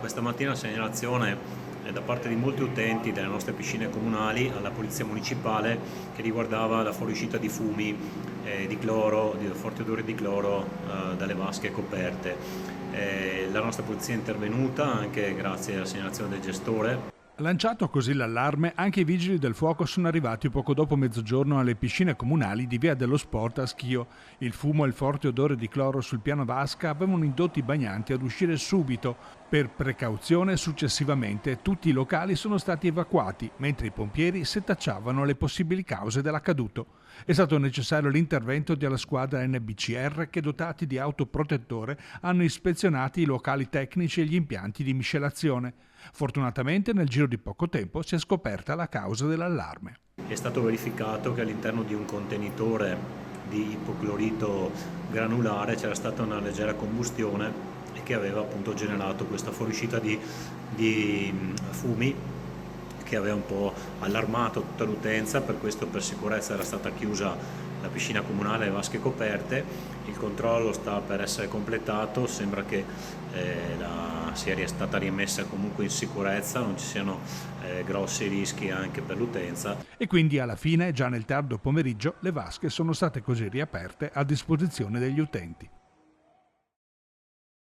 Questa mattina segnalazione da parte di molti utenti delle nostre piscine comunali alla Polizia Municipale che riguardava la fuoriuscita di fumi di cloro, di forti odori di cloro dalle vasche coperte. La nostra polizia è intervenuta anche grazie alla segnalazione del gestore. Lanciato così l'allarme, anche i vigili del fuoco sono arrivati poco dopo mezzogiorno alle piscine comunali di Via dello Sport a Schio. Il fumo e il forte odore di cloro sul piano vasca avevano indotto i bagnanti ad uscire subito. Per precauzione, successivamente, tutti i locali sono stati evacuati, mentre i pompieri setacciavano le possibili cause dell'accaduto. È stato necessario l'intervento della squadra NBCR che, dotati di autoprotettore, hanno ispezionato i locali tecnici e gli impianti di miscelazione. Fortunatamente nel giro di poco tempo si è scoperta la causa dell'allarme. È stato verificato che all'interno di un contenitore di ipoclorito granulare c'era stata una leggera combustione e che aveva appunto generato questa fuoriuscita di fumi che aveva un po' allarmato tutta l'utenza. Per questo, per sicurezza, era stata chiusa la piscina comunale e le vasche coperte. Il controllo sta per essere completato, sembra che la sia stata rimessa comunque in sicurezza, non ci siano grossi rischi anche per l'utenza. E quindi alla fine, già nel tardo pomeriggio, le vasche sono state così riaperte a disposizione degli utenti.